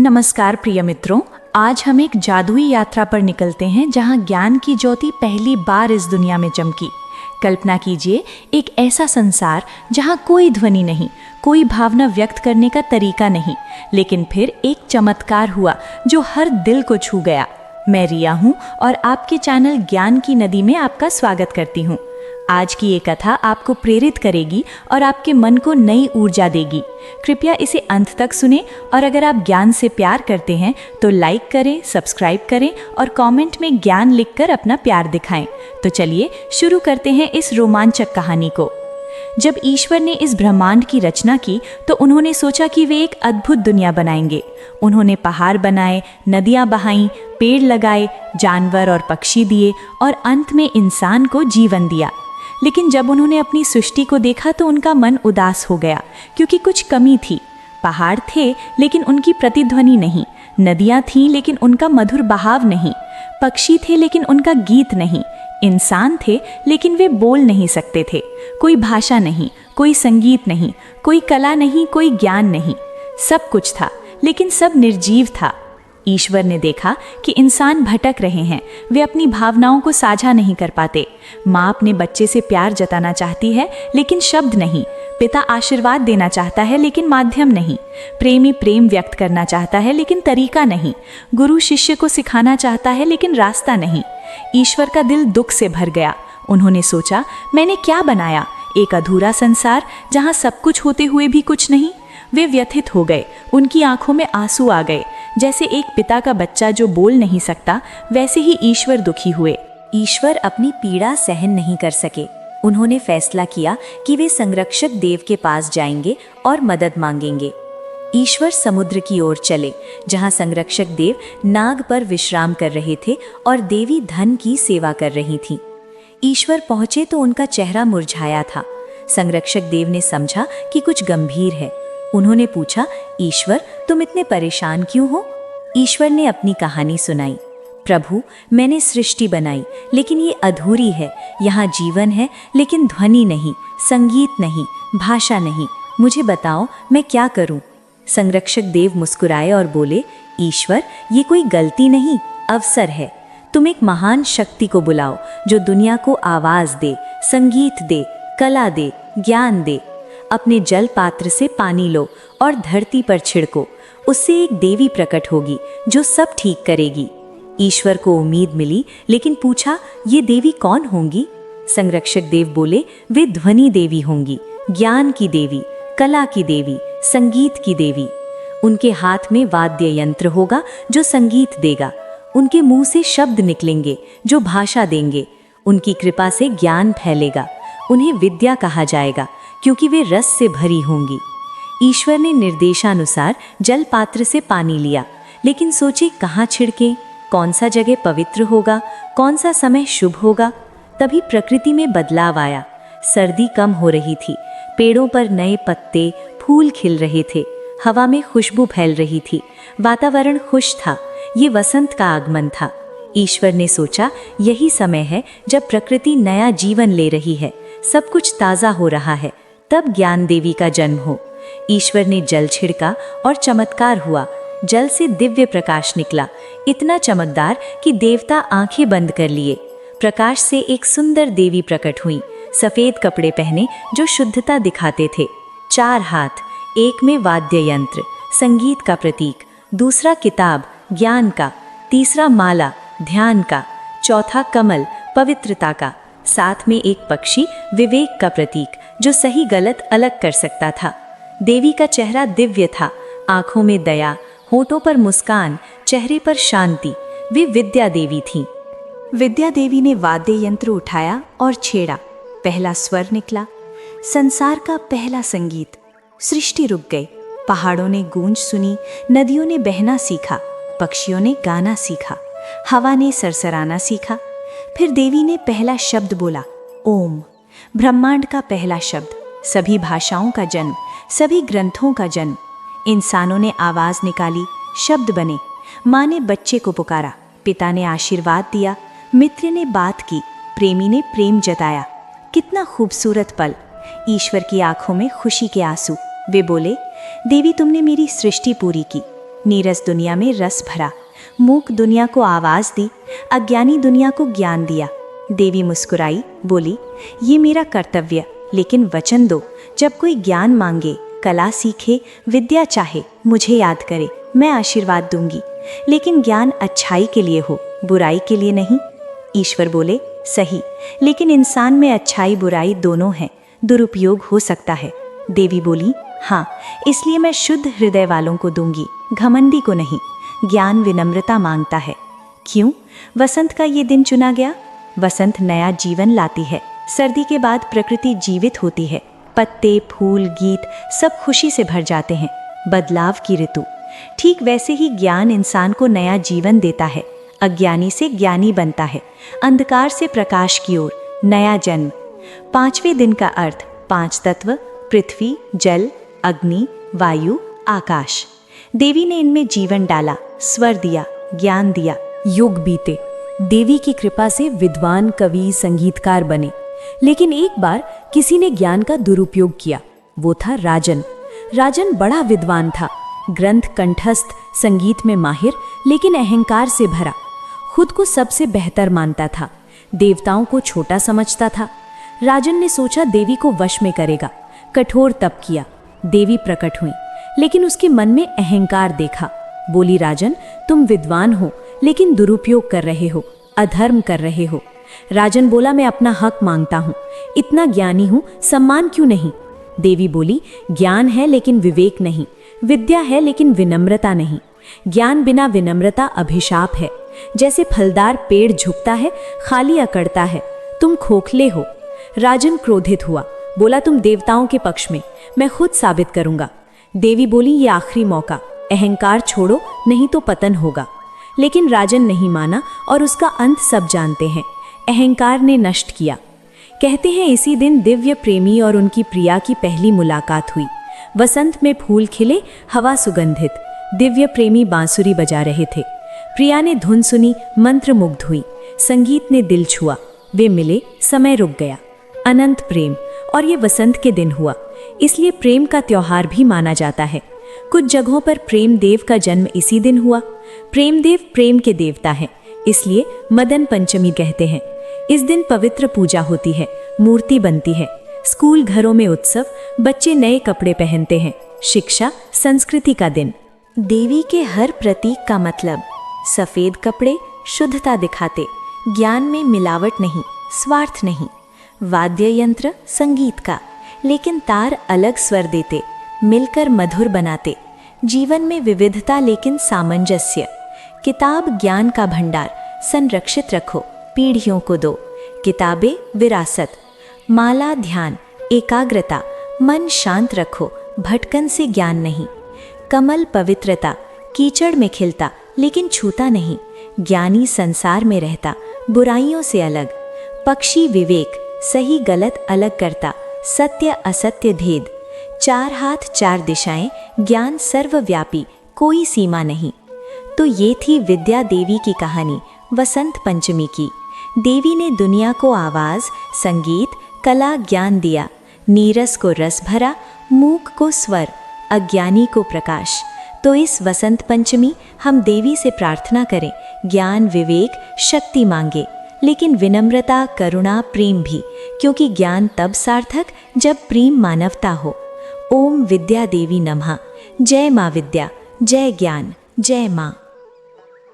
नमस्कार प्रिय मित्रों, आज हम एक जादुई यात्रा पर निकलते हैं जहां ज्ञान की ज्योति पहली बार इस दुनिया में चमकी। कल्पना कीजिए एक ऐसा संसार जहां कोई ध्वनि नहीं, कोई भावना व्यक्त करने का तरीका नहीं, लेकिन फिर एक चमत्कार हुआ जो हर दिल को छू गया। मैं रिया हूं और आपके चैनल ज्ञान की नदी में आपका स्वागत करती हूं। आज की ये कथा आपको प्रेरित करेगी और आपके मन को नई ऊर्जा देगी। कृपया इसे अंत तक सुनें और अगर आप ज्ञान से प्यार करते हैं तो लाइक करें, सब्सक्राइब करें और कमेंट में ज्ञान लिखकर अपना प्यार दिखाएं। तो चलिए शुरू करते हैं इस रोमांचक कहानी को। जब ईश्वर ने इस ब्रह्मांड की रचना की तो उन्होंने सोचा कि वे एक अद्भुत दुनिया बनाएंगे। उन्होंने पहाड़ बनाए, नदियां बहाईं, पेड़ लगाए, जानवर और पक्षी दिए और अंत में इंसान को जीवन दिया। लेकिन जब उन्होंने अपनी सृष्टि को देखा तो उनका मन उदास हो गया, क्योंकि कुछ कमी थी। पहाड़ थे लेकिन उनकी प्रतिध्वनि नहीं, नदियां थीं लेकिन उनका मधुर बहाव नहीं, पक्षी थे लेकिन उनका गीत नहीं, इंसान थे लेकिन वे बोल नहीं सकते थे। कोई भाषा नहीं, कोई संगीत नहीं, कोई कला नहीं, कोई ज्ञान नहीं। सब कुछ था लेकिन सब निर्जीव था। ईश्वर ने देखा कि इंसान भटक रहे हैं, वे अपनी भावनाओं को साझा नहीं कर पाते। माँ अपने बच्चे से प्यार जताना चाहती है लेकिन शब्द नहीं, पिता आशीर्वाद देना चाहता है लेकिन माध्यम नहीं, प्रेमी प्रेम व्यक्त करना चाहता है लेकिन तरीका नहीं, गुरु शिष्य को सिखाना चाहता है लेकिन रास्ता नहीं। ईश्वर का दिल दुख से भर गया। उन्होंने सोचा, मैंने क्या बनाया? एक अधूरा संसार जहाँ सब कुछ होते हुए भी कुछ नहीं। वे व्यथित हो गए, उनकी आंखों में आंसू आ गए। जैसे एक पिता का बच्चा जो बोल नहीं सकता, वैसे ही ईश्वर दुखी हुए। ईश्वर अपनी पीड़ा सहन नहीं कर सके। उन्होंने फैसला किया कि वे संरक्षक देव के पास जाएंगे और मदद मांगेंगे। ईश्वर समुद्र की ओर चले, जहां संरक्षक देव नाग पर विश्राम कर रहे थे और देवी धन की सेवा कर रही थीं। ईश्वर पहुंचे तो उनका चेहरा मुरझाया था। संरक्षक देव ने समझा कि कुछ गंभीर है। उन्होंने पूछा, ईश्वर तुम इतने परेशान क्यों हो? ईश्वर ने अपनी कहानी सुनाई। प्रभु, मैंने सृष्टि बनाई लेकिन ये अधूरी है। यहाँ जीवन है लेकिन ध्वनि नहीं, संगीत नहीं, भाषा नहीं। मुझे बताओ मैं क्या करूं? संरक्षक देव मुस्कुराए और बोले, ईश्वर ये कोई गलती नहीं, अवसर है। तुम एक महान शक्ति को बुलाओ जो दुनिया को आवाज दे, संगीत दे, कला दे, ज्ञान दे। अपने जल पात्र से पानी लो और धरती पर छिड़को। उससे एक देवी प्रकट होगी जो सब ठीक करेगी। ईश्वर को उम्मीद मिली, लेकिन पूछा, ये देवी कौन होंगी? संरक्षक देव बोले, वे ध्वनि देवी होंगी, ज्ञान की देवी, कला की देवी, संगीत की देवी। उनके हाथ में वाद्य यंत्र होगा जो संगीत देगा। उनके मुंह से शब्द निकलेंगे जो भाषा देंगे। उनकी कृपा से ज्ञान फैलेगा। उन्हें विद्या कहा जाएगा क्योंकि वे रस से भरी होंगी। ईश्वर ने निर्देशानुसार जल पात्र से पानी लिया, लेकिन सोचे कहाँ छिड़के, कौन सा जगह पवित्र होगा, कौन सा समय शुभ होगा। तभी प्रकृति में बदलाव आया। सर्दी कम हो रही थी, पेड़ों पर नए पत्ते, फूल खिल रहे थे, हवा में खुशबू फैल रही थी, वातावरण खुश था। ये वसंत का आगमन था। ईश्वर ने सोचा, यही समय है जब प्रकृति नया जीवन ले रही है, सब कुछ ताज़ा हो रहा है। तब ज्ञान देवी का जन्म हो। ईश्वर ने जल छिड़का और चमत्कार हुआ। जल से दिव्य प्रकाश निकला, इतना चमकदार कि देवता आंखें बंद कर लिए। प्रकाश से एक सुंदर देवी प्रकट हुई, सफेद कपड़े पहने जो शुद्धता दिखाते थे। 4 हाथ, एक में वाद्य यंत्र, संगीत का प्रतीक, दूसरा किताब, ज्ञान का, तीसरा माला, ध्यान का, चौथा कमल, पवित्रता का, साथ में एक पक्षी, विवेक का प्रतीक, जो सही गलत अलग कर सकता था। देवी का चेहरा दिव्य था, आंखों में दया, होठों पर मुस्कान, चेहरे पर शांति। वे विद्या देवी थीं। विद्या देवी ने वाद्य यंत्र उठाया और छेड़ा। पहला स्वर निकला, संसार का पहला संगीत। सृष्टि रुक गई। पहाड़ों ने गूंज सुनी, नदियों ने बहना सीखा, पक्षियों ने गाना सीखा, हवा ने सरसराना सीखा। फिर देवी ने पहला शब्द बोला, ओम। ब्रह्मांड का पहला शब्द, सभी भाषाओं का जन्म, सभी ग्रंथों का जन्म। इंसानों ने आवाज निकाली, शब्द बने। माँ ने बच्चे को पुकारा, पिता ने आशीर्वाद दिया, मित्र ने बात की, प्रेमी ने प्रेम जताया। कितना खूबसूरत पल। ईश्वर की आंखों में खुशी के आंसू। वे बोले, देवी तुमने मेरी सृष्टि पूरी की, नीरस दुनिया में रस भरा, मूक दुनिया को आवाज दी, अज्ञानी दुनिया को ज्ञान दिया। देवी मुस्कुराई, बोली, ये मेरा कर्तव्य, लेकिन वचन दो, जब कोई ज्ञान मांगे, कला सीखे, विद्या चाहे, मुझे याद करे, मैं आशीर्वाद दूंगी, लेकिन ज्ञान अच्छाई के लिए हो, बुराई के लिए नहीं। ईश्वर बोले, सही, लेकिन इंसान में अच्छाई बुराई दोनों हैं, दुरुपयोग हो सकता है। देवी बोली, हाँ, इसलिए मैं शुद्ध हृदय वालों को दूंगी, घमंडी को नहीं। ज्ञान विनम्रता मांगता है। क्यों वसंत का ये दिन चुना गया? वसंत नया जीवन लाती है। सर्दी के बाद प्रकृति जीवित होती है, पत्ते, फूल, गीत सब खुशी से भर जाते हैं। बदलाव की ऋतु। ठीक वैसे ही ज्ञान इंसान को नया जीवन देता है, अज्ञानी से ज्ञानी बनता है, अंधकार से प्रकाश की ओर, नया जन्म। 5वें दिन का अर्थ 5 तत्व, पृथ्वी, जल, अग्नि, वायु, आकाश। देवी ने इनमें जीवन डाला, स्वर दिया, ज्ञान दिया। युग बीते, देवी की कृपा से विद्वान, कवि, संगीतकार बने। लेकिन एक बार किसी ने ज्ञान का दुरुपयोग किया। वो था राजन। राजन बड़ा विद्वान था, ग्रंथ कंठस्थ, संगीत में माहिर, लेकिन अहंकार से भरा। खुद को सबसे बेहतर मानता था, देवताओं को छोटा समझता था। राजन ने सोचा देवी को वश में करेगा। कठोर तप किया। देवी प्रकट हुई, लेकिन उसके मन में अहंकार देखा। बोली, राजन, तुम विद्वान हो, लेकिन दुरुपयोग कर रहे हो, अधर्म कर रहे हो। राजन बोला, मैं अपना हक मांगता हूँ, इतना ज्ञानी हूँ, सम्मान क्यों नहीं? देवी बोली, ज्ञान है लेकिन विवेक नहीं, विद्या है लेकिन विनम्रता नहीं। ज्ञान बिना विनम्रता अभिशाप है। जैसे फलदार पेड़ झुकता है, खाली अकड़ता है। तुम खोखले हो। राजन क्रोधित हुआ, बोला, तुम देवताओं के पक्ष में, मैं खुद साबित करूंगा। देवी बोली, ये आखिरी मौका, अहंकार छोड़ो, नहीं तो पतन होगा। लेकिन राजन नहीं माना और उसका अंत सब जानते हैं। अहंकार ने नष्ट किया। कहते हैं इसी दिन दिव्य प्रेमी और उनकी प्रिया की पहली मुलाकात हुई। वसंत में फूल खिले, हवा सुगंधित। दिव्य प्रेमी बांसुरी बजा रहे थे। प्रिया ने धुन सुनी, मंत्र मुग्ध हुई। संगीत ने दिल छुआ। वे मिले, समय रुक गया। अनंत प्रेम। और ये वसंत के दिन हुआ, इसलिए प्रेम का त्योहार भी माना जाता है। कुछ जगहों पर प्रेम देव का जन्म इसी दिन हुआ। प्रेम देव प्रेम के देवता हैं, इसलिए मदन पंचमी कहते हैं। इस दिन पवित्र पूजा होती है, मूर्ति बनती है। स्कूल घरों में उत्सव, बच्चे नए कपड़े पहनते हैं। शिक्षा, संस्कृति का दिन। देवी के हर प्रतीक का मतलब। सफेद कपड़े शुद्धता दिखाते, ज्ञान में मिलावट नहीं, स्वार्थ नहीं। वाद्य यंत्र संगीत का, लेकिन तार अलग स्वर देते, मिलकर मधुर बनाते। जीवन में विविधता लेकिन सामंजस्य। किताब ज्ञान का भंडार, संरक्षित रखो, पीढ़ियों को दो। किताबें विरासत। माला ध्यान, एकाग्रता, मन शांत रखो, भटकन से ज्ञान नहीं। कमल पवित्रता, कीचड़ में खिलता लेकिन छूता नहीं, ज्ञानी संसार में रहता, बुराइयों से अलग। पक्षी विवेक, सही गलत अलग करता, सत्य असत्य भेद। 4 हाथ 4 दिशाएं, ज्ञान सर्वव्यापी, कोई सीमा नहीं। तो ये थी विद्या देवी की कहानी, वसंत पंचमी की। देवी ने दुनिया को आवाज, संगीत, कला, ज्ञान दिया। नीरस को रस भरा, मूक को स्वर, अज्ञानी को प्रकाश। तो इस वसंत पंचमी हम देवी से प्रार्थना करें, ज्ञान, विवेक, शक्ति मांगे, लेकिन विनम्रता, करुणा, प्रेम भी, क्योंकि ज्ञान तब सार्थक जब प्रेम मानवता हो। ओम विद्या देवी नमः। जय माँ विद्या, जय ज्ञान, जय माँ।